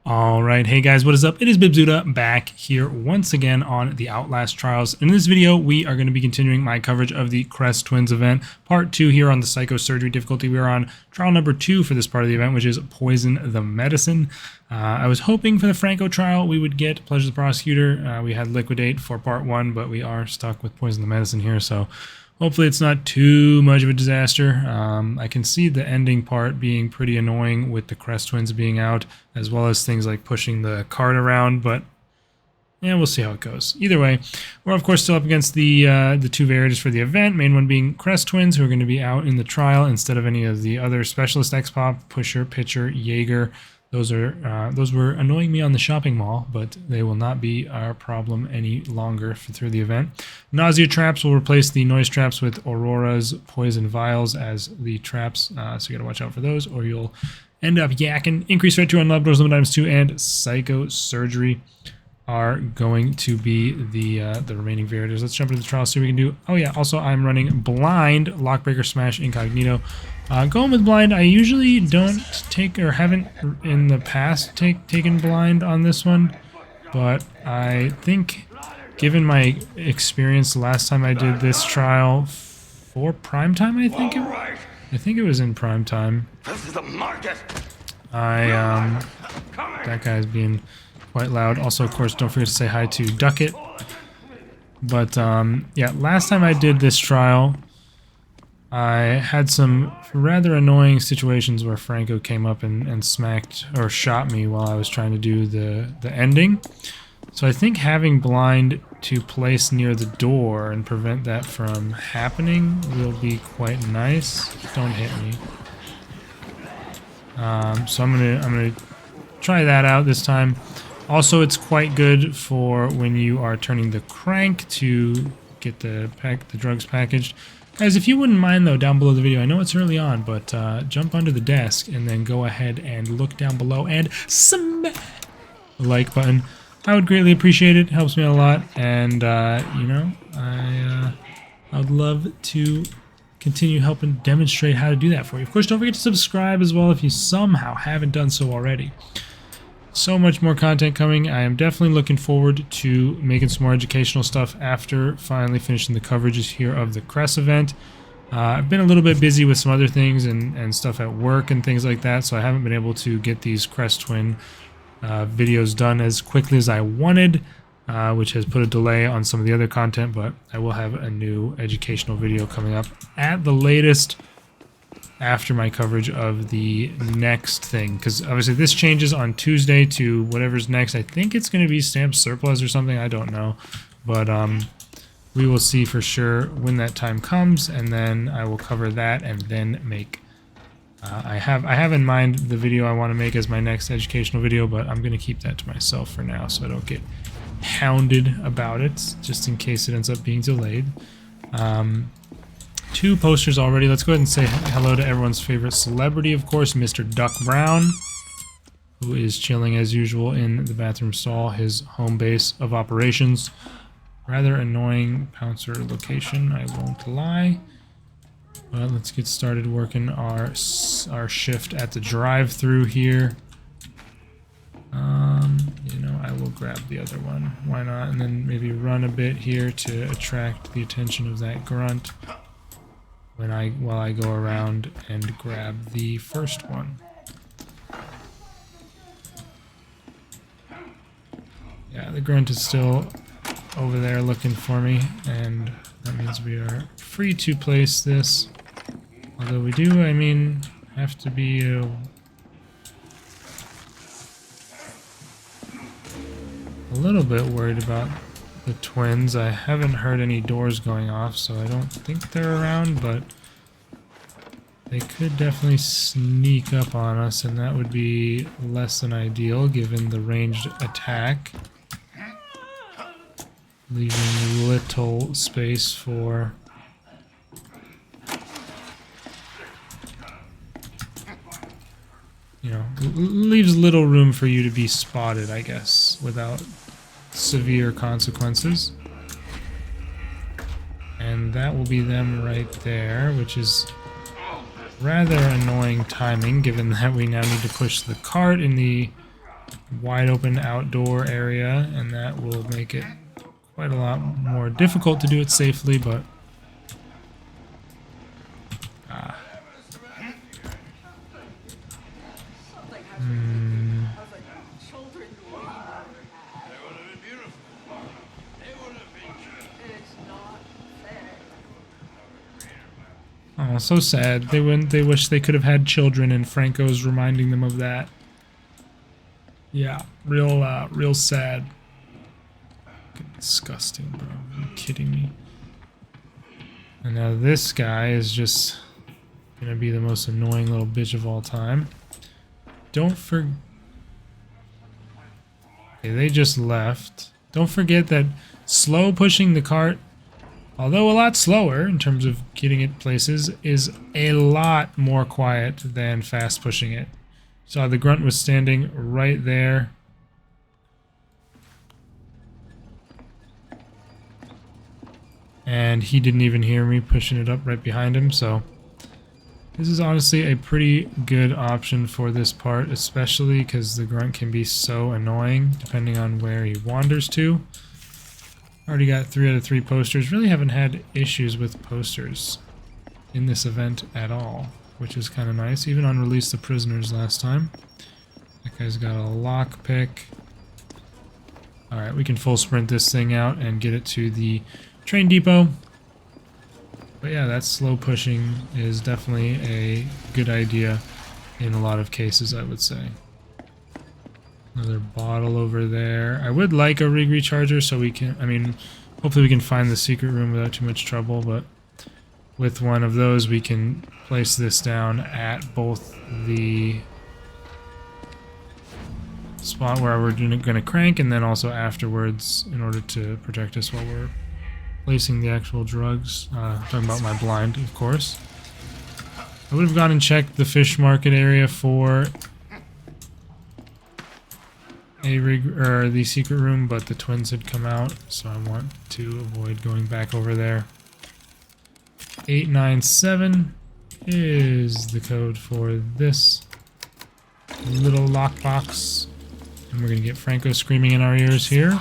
Alright, hey guys, what is up? It is Bibzuda back here once again on the Outlast trials. In this video, we are going to be continuing my coverage of the Kress Twins event, part 2 here on the psychosurgery difficulty. We are on trial number 2 for this part of the event, which is Poison the Medicine. I was hoping for the Franco trial we would get Pleasure the Prosecutor. We had Liquidate for part 1, but we are stuck with Poison the Medicine here, so hopefully it's not too much of a disaster. I can see the ending part being pretty annoying with the Kress Twins being out, as well as things like pushing the cart around, but yeah, we'll see how it goes. Either way, we're of course still up against the two variators for the event, main one being Kress Twins, who are going to be out in the trial instead of any of the other specialist X-Pop, Pusher, Pitcher, Jaeger. Those were annoying me on the shopping mall, but they will not be our problem any longer through the event. Nausea traps will replace the noise traps with Aurora's poison vials as the traps, so you gotta watch out for those, or you'll end up yakking. Increased threat to unlocked doors, limit items 2, and psychosurgery are going to be the remaining variators. Let's jump into the trial, see what we can do. Oh yeah, also I'm running blind, lockbreaker, smash, incognito. Going with blind, I usually don't take, or haven't in the past taken blind on this one, but I think given my experience last time I did this trial for prime time, I think it was in prime time. This is the market. That guy's being quite loud. Also, of course, don't forget to say hi to Ducket. But yeah, last time I did this trial, I had some rather annoying situations where Franco came up and smacked or shot me while I was trying to do the ending. So I think having blind to place near the door and prevent that from happening will be quite nice. Don't hit me. So I'm gonna try that out this time. Also, it's quite good for when you are turning the crank to get the drugs packaged. Guys, if you wouldn't mind though, down below the video, I know it's early on, but jump under the desk and then go ahead and look down below and smash the like button. I would greatly appreciate it. It helps me out a lot, and you know, I would love to continue helping demonstrate how to do that for you. Of course, don't forget to subscribe as well if you somehow haven't done so already. So much more content coming. I am definitely looking forward to making some more educational stuff after finally finishing the coverages here of the Kress event. I've been a little bit busy with some other things and stuff at work and things like that, so I haven't been able to get these Kress Twin videos done as quickly as I wanted, which has put a delay on some of the other content, but I will have a new educational video coming up at the latest after my coverage of the next thing, because obviously this changes on Tuesday to whatever's next. I think it's going to be stamp surplus or something, I don't know, but we will see for sure when that time comes, and then I will cover that and then make I have in mind the video I want to make as my next educational video, but I'm going to keep that to myself for now so I don't get hounded about it, just in case it ends up being delayed. 2 posters already. Let's go ahead and say hello to everyone's favorite celebrity, of course, Mr. Duck Brown, who is chilling as usual in the bathroom stall, his home base of operations. Rather annoying Pouncer location, I won't lie. But let's get started working our shift at the drive-thru here. You know, I will grab the other one. Why not? And then maybe run a bit here to attract the attention of that grunt while I go around and grab the first one. Yeah, the grunt is still over there looking for me, and that means we are free to place this. Although we do, I mean, have to be a little bit worried about the twins. I haven't heard any doors going off, so I don't think they're around, but they could definitely sneak up on us, and that would be less than ideal given the ranged attack, leaving little space for leaves little room for you to be spotted, I guess, without severe consequences. And that will be them right there, which is rather annoying timing, given that we now need to push the cart in the wide open outdoor area, and that will make it quite a lot more difficult to do it safely, but oh, so sad. They wish they could have had children, and Franco's reminding them of that. Yeah, real sad. Disgusting, bro. Are you kidding me? And now this guy is just gonna be the most annoying little bitch of all time. Don't forget. Okay, they just left. Don't forget that slow pushing the cart, although a lot slower in terms of getting it places, is a lot more quiet than fast pushing it. So the grunt was standing right there. And he didn't even hear me pushing it up right behind him, so this is honestly a pretty good option for this part, especially because the grunt can be so annoying depending on where he wanders to. Already got 3 out of 3 posters. Really haven't had issues with posters in this event at all, which is kind of nice. Even on Release the Prisoners last time. That guy's got a lockpick. Alright, we can full sprint this thing out and get it to the train depot. But yeah, that slow pushing is definitely a good idea in a lot of cases, I would say. Another bottle over there. I would like a rig recharger so we can, I mean, hopefully we can find the secret room without too much trouble, but with one of those we can place this down at both the spot where we're going to crank and then also afterwards in order to protect us while we're placing the actual drugs. Talking about my blind, of course. I would have gone and checked the fish market area for a rig or the secret room, but the twins had come out, so I want to avoid going back over there. 897 is the code for this little lockbox, and we're gonna get Franco screaming in our ears here.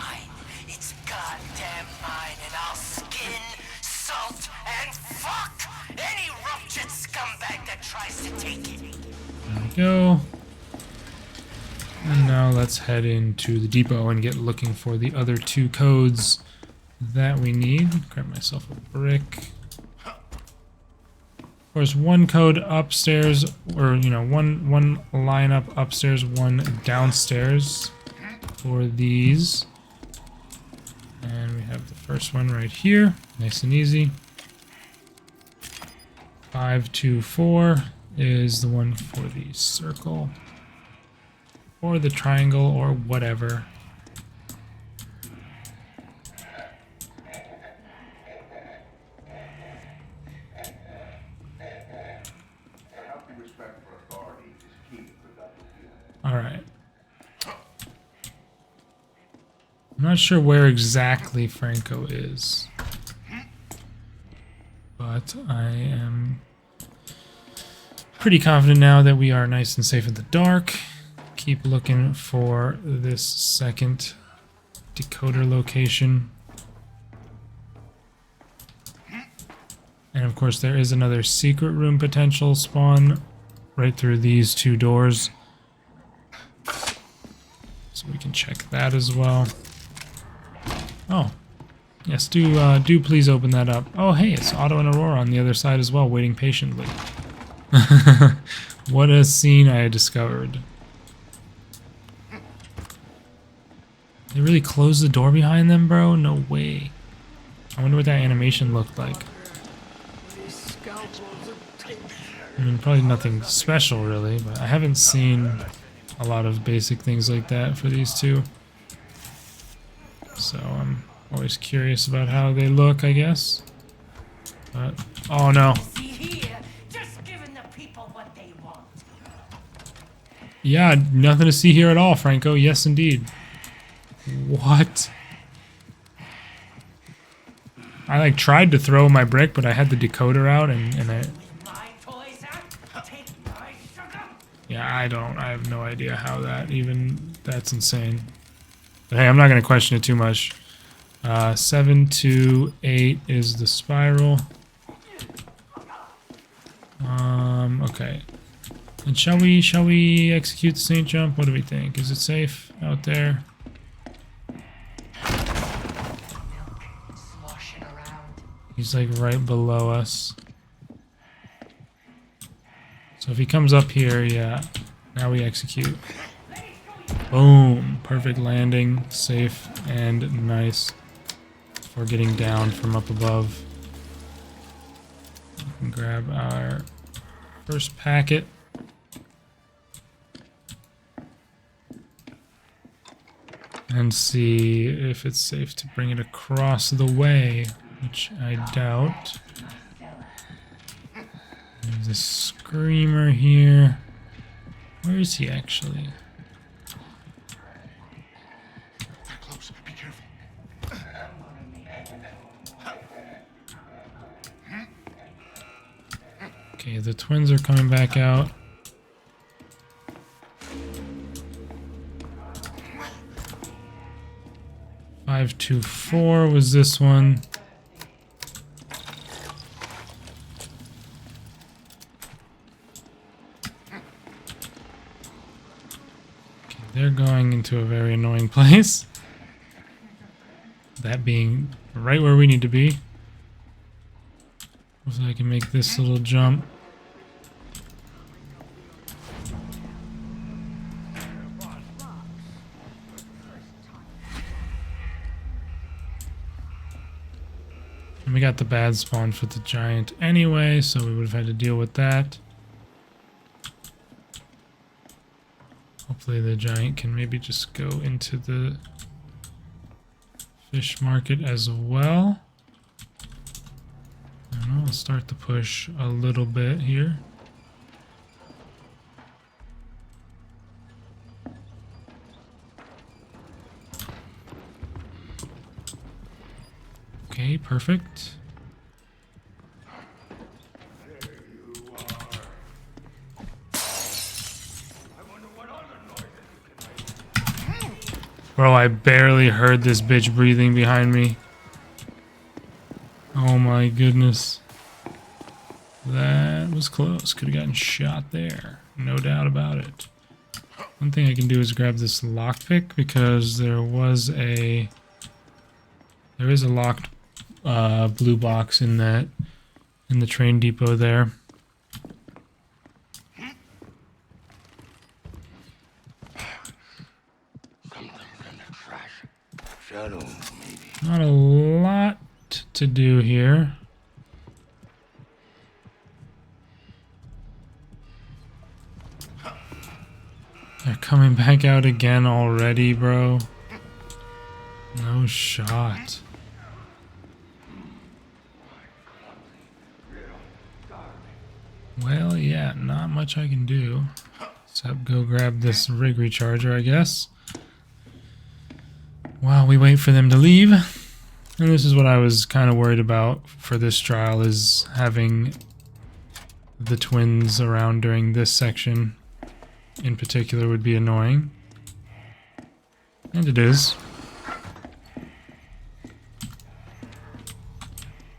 Go. And now let's head into the depot and get looking for the other 2 codes that we need. Grab myself a brick. Of course, 1 code upstairs, or you know, one line up upstairs, 1 downstairs for these. And we have the first one right here, nice and easy. 524 is the one for the circle, or the triangle, or whatever. Alright. I'm not sure where exactly Franco is, but I am pretty confident now that we are nice and safe in the dark. Keep looking for this second decoder location. And of course there is another secret room potential spawn right through these 2 doors. So we can check that as well. Oh, yes, do please open that up. Oh hey, it's Otto and Aurora on the other side as well, waiting patiently. What a scene I discovered. They really closed the door behind them, bro? No way. I wonder what that animation looked like. I mean, probably nothing special, really, but I haven't seen a lot of basic things like that for these 2. So I'm always curious about how they look, I guess. But, oh no. Yeah, nothing to see here at all, Franco. Yes, indeed. What? I like tried to throw my brick, but I had the decoder out, and I... Yeah, I have no idea how that even That's insane. But hey, I'm not going to question it too much. 7 to 8 is the spiral. Okay. And shall we execute the Saint jump? What do we think? Is it safe out there? He's like right below us. So if he comes up here, yeah. Now we execute. Boom. Perfect landing. Safe and nice. Before getting down from up above. We can grab our first packet. And see if it's safe to bring it across the way, which I doubt. There's a screamer here. Where is he actually? Close. Be careful. Okay, the twins are coming back out. Five, 2, 4 was this one. Okay, they're going into a very annoying place. That being right where we need to be. Hopefully I can make this little jump. And we got the bad spawn for the giant anyway, so we would have had to deal with that. Hopefully the giant can maybe just go into the fish market as well. I don't know, I'll start to push a little bit here. Okay, perfect. Bro, I barely heard this bitch breathing behind me. Oh my goodness. That was close. Could have gotten shot there. No doubt about it. One thing I can do is grab this lockpick because there is a locked blue box in the train depot there. Not a lot to do here. They're coming back out again already, bro. No shot. Well, yeah, not much I can do. Except go grab this rig recharger, I guess. While we wait for them to leave. And this is what I was kind of worried about for this trial, is having the twins around during this section in particular would be annoying. And it is.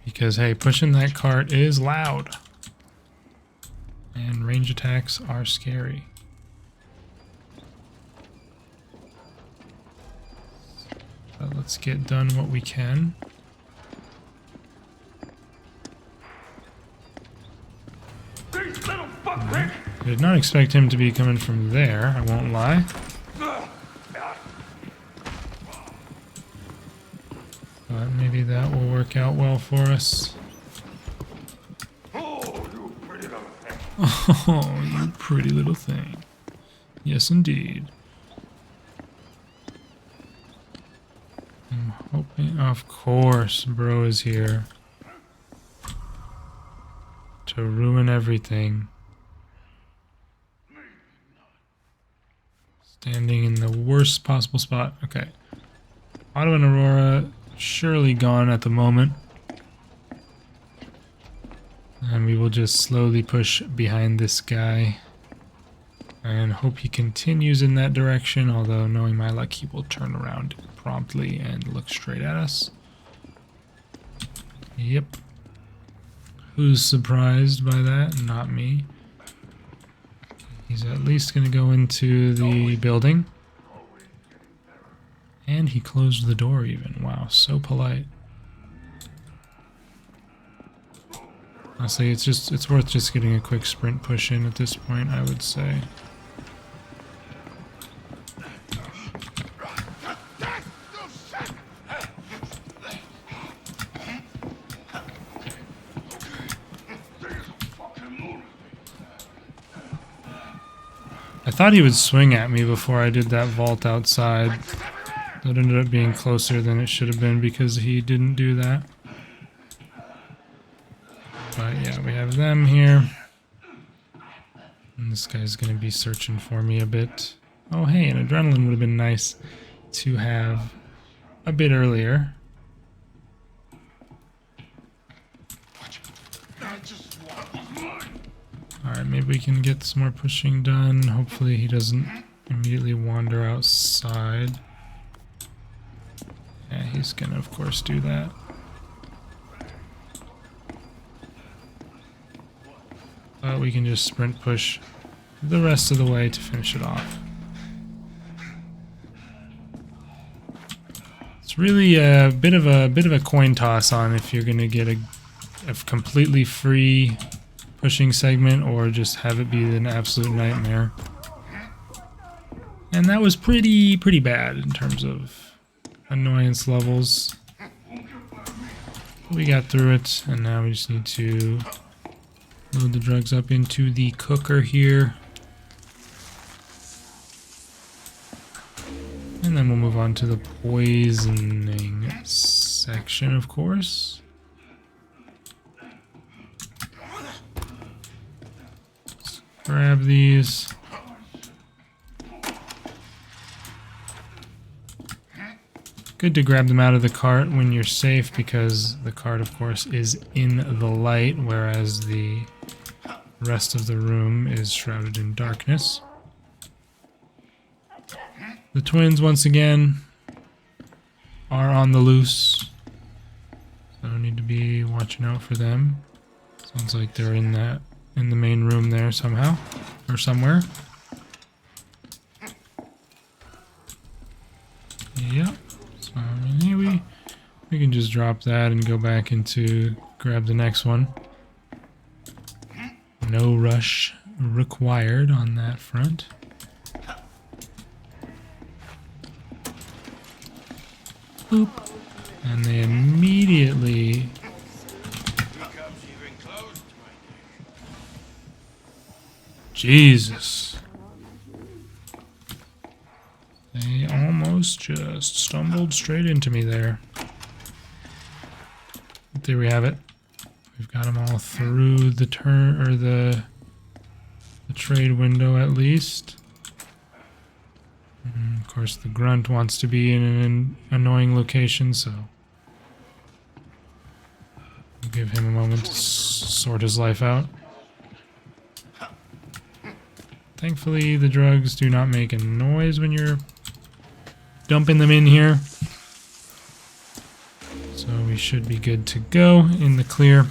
Because, hey, pushing that cart is loud. And range attacks are scary. So let's get done what we can. I did not expect him to be coming from there, I won't lie. But maybe that will work out well for us. Oh, you pretty little thing. Yes, indeed. I'm hoping... Of course, bro is here. To ruin everything. Standing in the worst possible spot. Okay. Otto and Aurora surely gone at the moment. And we will just slowly push behind this guy. And hope he continues in that direction, although knowing my luck, he will turn around promptly and look straight at us. Yep. Who's surprised by that? Not me. He's at least going to go into the building. And he closed the door even. Wow, so polite. Honestly, it's worth just getting a quick sprint push in at this point, I would say. I thought he would swing at me before I did that vault outside. That ended up being closer than it should have been because he didn't do that. But yeah, we have them here. And this guy's going to be searching for me a bit. Oh hey, an adrenaline would have been nice to have a bit earlier. Alright, maybe we can get some more pushing done. Hopefully he doesn't immediately wander outside. Yeah, he's gonna of course do that. But we can just sprint push the rest of the way to finish it off. It's really a bit of a coin toss on if you're gonna get a completely free pushing segment or just have it be an absolute nightmare. And that was pretty bad in terms of annoyance levels. We got through it, and now we just need to load the drugs up into the cooker here. And then we'll move on to the poisoning section, of course. Let's grab these. Good to grab them out of the cart when you're safe because the cart, of course, is in the light, whereas the rest of the room is shrouded in darkness. The twins, once again, are on the loose, so I need to be watching out for them. Sounds like they're in the main room there somehow, or somewhere. Yep. So maybe we can just drop that and go back into grab the next one. No rush required on that front. Boop. And they immediately Jesus. They almost just stumbled straight into me there. But there we have it. We've got them all through the turn or the trade window at least. And of course, the grunt wants to be in an annoying location, so we'll give him a moment to sort his life out. Thankfully, the drugs do not make a noise when you're dumping them in here. So we should be good to go in the clear.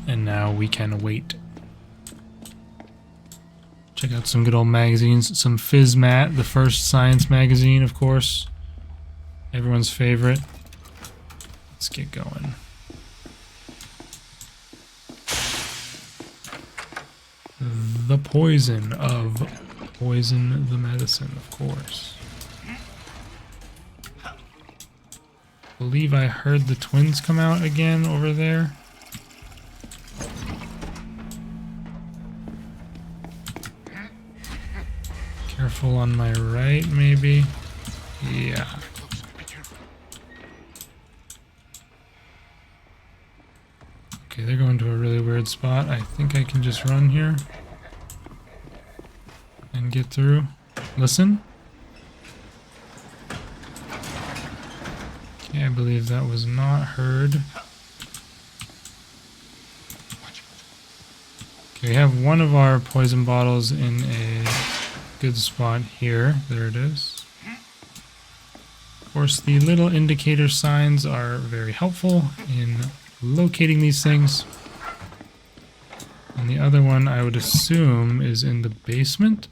And now we can wait. Check out some good old magazines. Some Physmat, the first science magazine, of course. Everyone's favorite. Let's get going. The poison of poison the medicine, of course. Believe I heard the twins come out again over there. Careful on my right, maybe. Yeah. Okay, they're going to a really weird spot. I think I can just run here and get through. Listen. Okay, I believe that was not heard. We have one of our poison bottles in a good spot here. There it is. Of course, the little indicator signs are very helpful in locating these things. And the other one, I would assume, is in the basement.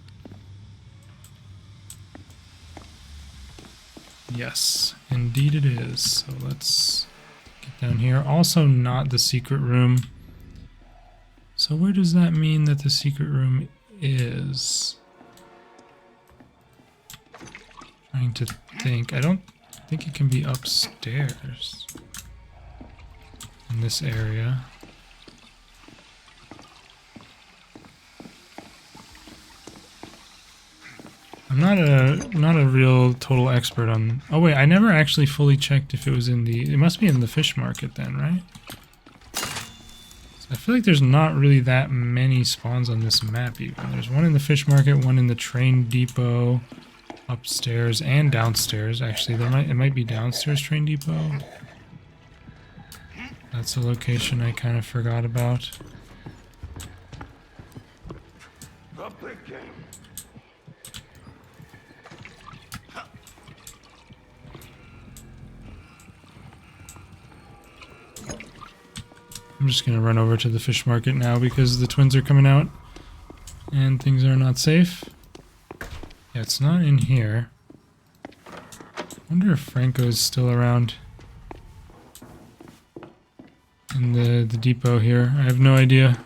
Yes, indeed it is. So let's get down here. Also not the secret room. So where does that mean that the secret room is? Trying to think. I don't think it can be upstairs in this area. I'm not a real total expert on. Oh wait, I never actually fully checked if it was in the. It must be in the fish market then, right? I feel like there's not really that many spawns on this map even. There's one in the fish market, one in the train depot, upstairs and downstairs. Actually, it might be downstairs train depot. That's a location I kind of forgot about. The big game. I'm just gonna run over to the fish market now because the twins are coming out and things are not safe. Yeah, it's not in here. Wonder if Franco's still around in the depot here. I have no idea.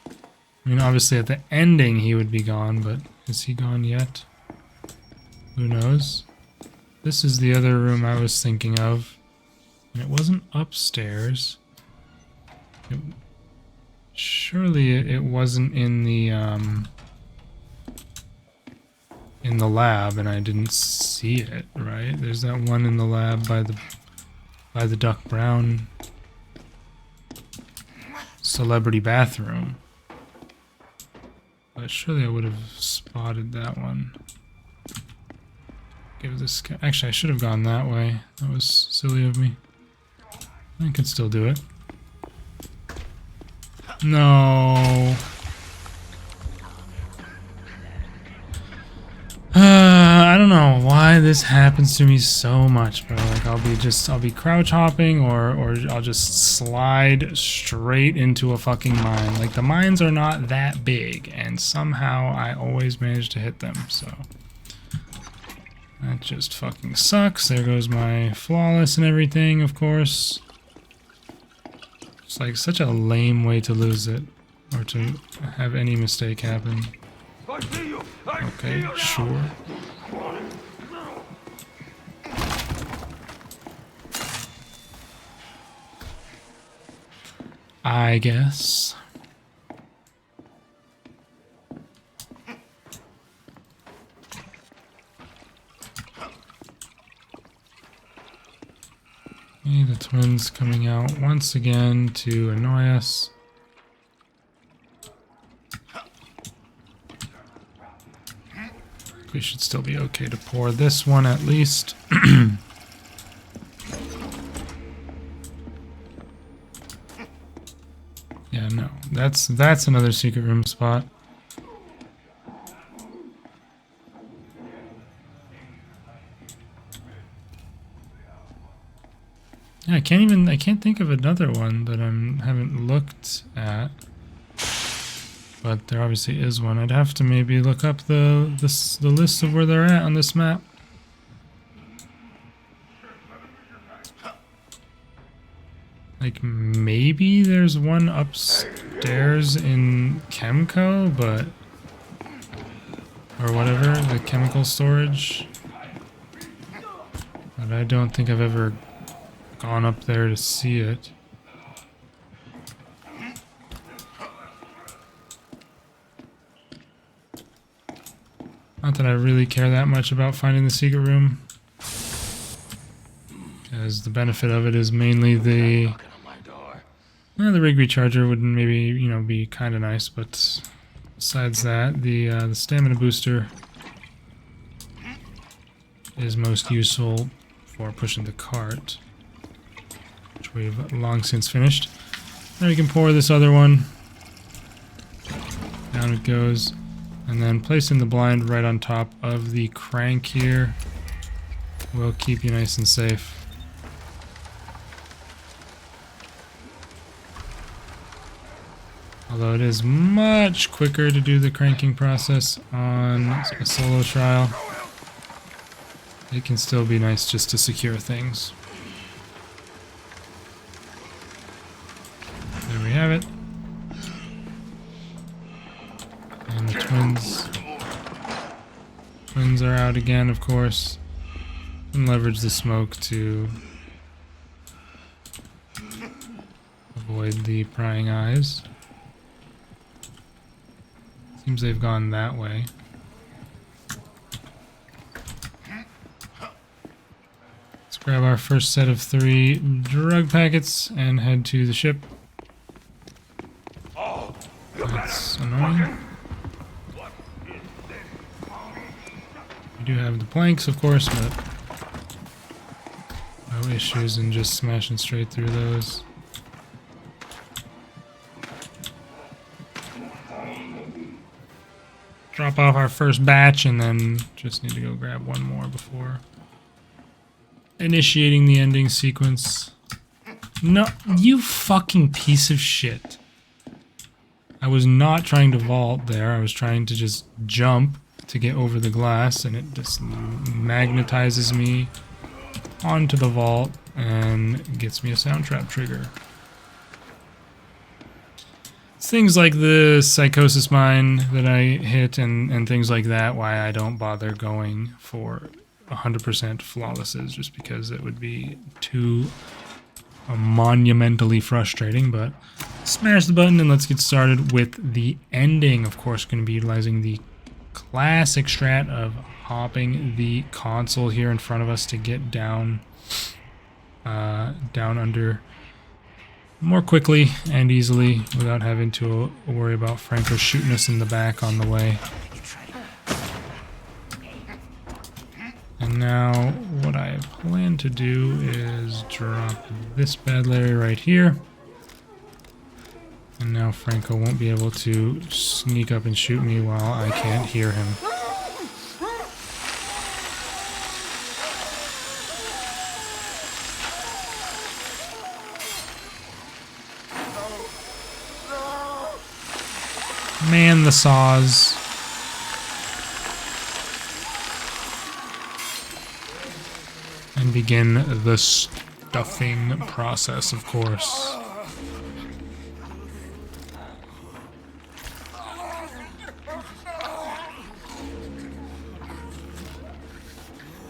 I mean, obviously at the ending he would be gone, but is he gone yet? Who knows? This is the other room I was thinking of. And it wasn't upstairs. Surely it wasn't in the lab, and I didn't see it, right? There's that one in the lab by the Duck Brown celebrity bathroom. But surely I would have spotted that one. Give this guy. Actually, I should have gone that way. That was silly of me. I could still do it. No. I don't know why this happens to me so much, bro. Like I'll be crouch hopping or I'll just slide straight into a fucking mine. Like the mines are not that big and somehow I always manage to hit them, so that just fucking sucks. There goes my flawless and everything, of course. It's like such a lame way to lose it, or to have any mistake happen. Okay, sure. I guess. Okay, the twins coming out once again to annoy us. We should still be okay to pour this one at least. Yeah, no. That's another secret room spot. Yeah, I can't think of another one that I haven't looked at. But there obviously is one. I'd have to maybe look up the list of where they're at on this map. Like maybe there's one upstairs in Chemco, but or whatever, the chemical storage. But I don't think I've ever gone up there to see it. Not that I really care that much about finding the secret room, because the benefit of it is mainly the rig recharger would maybe, you know, be kind of nice, but besides that, the stamina booster is most useful for pushing the cart, which we've long since finished. Now we can pour this other one. Down it goes. And then placing the blind right on top of the crank here will keep you nice and safe. Although it is much quicker to do the cranking process on a solo trial, it can still be nice just to secure things. There we have it. And the twins are out again, of course. And leverage the smoke to avoid the prying eyes. Seems they've gone that way. Let's grab our first set of 3 drug packets and head to the ship. That's annoying. We do have the planks, of course, but no issues in just smashing straight through those. Drop off our first batch and then just need to go grab one more before initiating the ending sequence. No, you fucking piece of shit. I was not trying to vault there. I was trying to just jump to get over the glass, and it just magnetizes me onto the vault and gets me a sound trap trigger. It's things like the psychosis mine that I hit and things like that why I don't bother going for 100% flawlesses, just because it would be too monumentally frustrating. But smash the button and let's get started with the ending. Of course, going to be utilizing the classic strat of hopping the console here in front of us to get down under more quickly and easily without having to worry about Franco shooting us in the back on the way. And now what I plan to do is drop this bad Larry right here. And now Franco won't be able to sneak up and shoot me while I can't hear him. Man the saws. And begin the stuffing process, of course.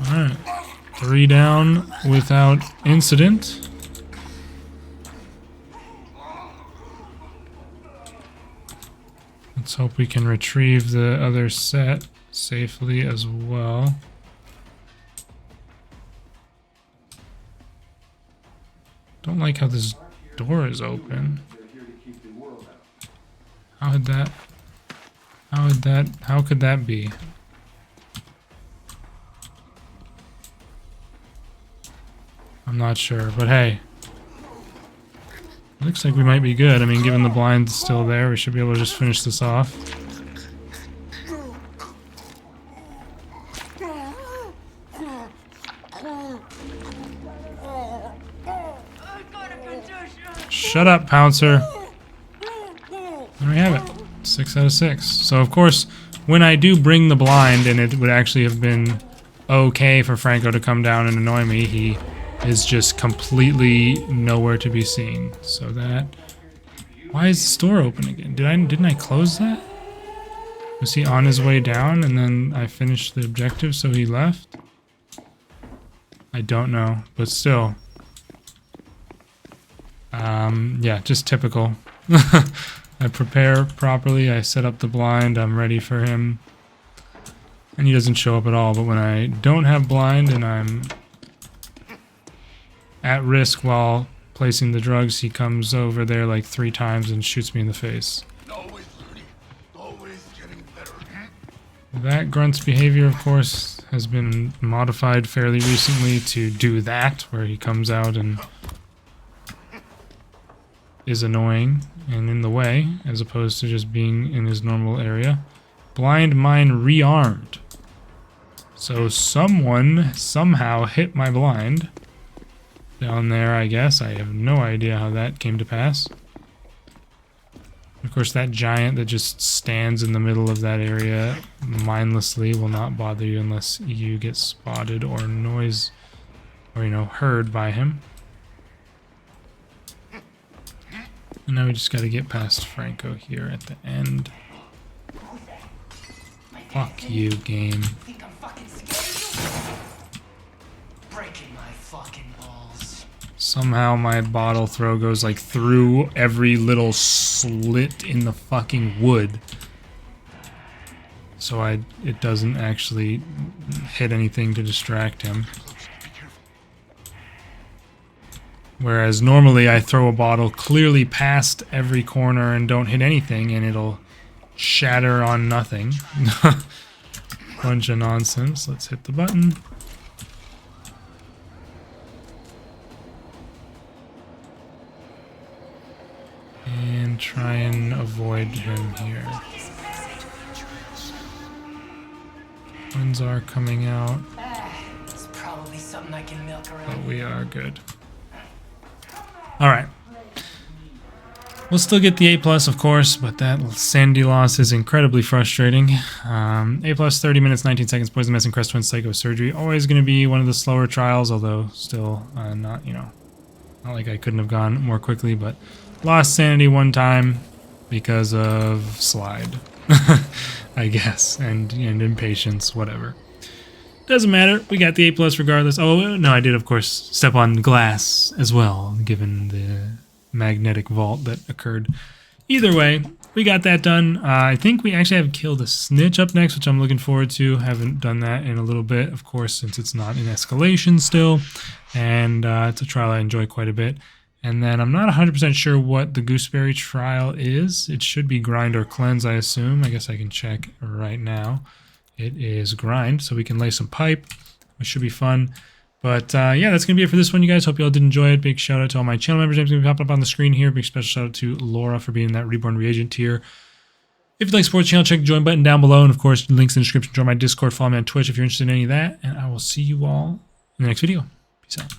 Alright. 3 down without incident. Let's hope we can retrieve the other set safely as well. Don't like how this door is open. How could that be? I'm not sure, but hey. Looks like we might be good. I mean, given the blind's still there, we should be able to just finish this off. Shut up, Pouncer. There we have it. 6 out of 6. So, of course, when I do bring the blind, and it would actually have been okay for Franco to come down and annoy me, he is just completely nowhere to be seen. So that... Why is this door open again? Didn't I close that? Was he on his way down and then I finished the objective so he left? I don't know, but still. Yeah, just typical. I prepare properly, I set up the blind, I'm ready for him. And he doesn't show up at all, but when I don't have blind and I'm at risk while placing the drugs, he comes over there like 3 times and shoots me in the face. Always learning, always getting better. That grunt's behavior, of course, has been modified fairly recently to do that, where he comes out and is annoying and in the way, as opposed to just being in his normal area. Blind mine rearmed. So someone somehow hit my blind down there, I guess. I have no idea how that came to pass. Of course, that giant that just stands in the middle of that area mindlessly will not bother you unless you get spotted or heard by him. And now we just gotta get past Franco here at the end. Fuck you, game. Think I'm fucking scared of you? Breaking my fucking balls. Somehow my bottle throw goes like through every little slit in the fucking wood. So it doesn't actually hit anything to distract him. Whereas normally I throw a bottle clearly past every corner and don't hit anything and it'll shatter on nothing. Bunch of nonsense. Let's hit the button. And try and avoid him here. Winds are coming out, It's probably something I can milk around. but we are good. Alright. We'll still get the A+, of course, but that sanity loss is incredibly frustrating. A+, 30 minutes, 19 seconds, Poison Mess and Kress Twins Psycho Surgery. Always going to be one of the slower trials, although still not like I couldn't have gone more quickly, but lost sanity one time because of slide, I guess, and impatience, whatever. Doesn't matter. We got the A+ regardless. Oh, no, I did, of course, step on glass as well, given the magnetic vault that occurred. Either way, we got that done. I think we actually have killed a snitch up next, which I'm looking forward to. Haven't done that in a little bit, of course, since it's not in escalation still. And it's a trial I enjoy quite a bit. And then I'm not 100% sure what the gooseberry trial is. It should be grind or cleanse, I assume. I guess I can check right now. It is grind, so we can lay some pipe, which should be fun. But yeah, that's going to be it for this one, you guys. Hope you all did enjoy it. Big shout out to all my channel members. Names going to be popping up on the screen here. Big special shout out to Laura for being that Reborn Reagent tier. If you'd like to support the channel, check the join button down below. And of course, links in the description. Join my Discord, follow me on Twitch if you're interested in any of that. And I will see you all in the next video. Peace out.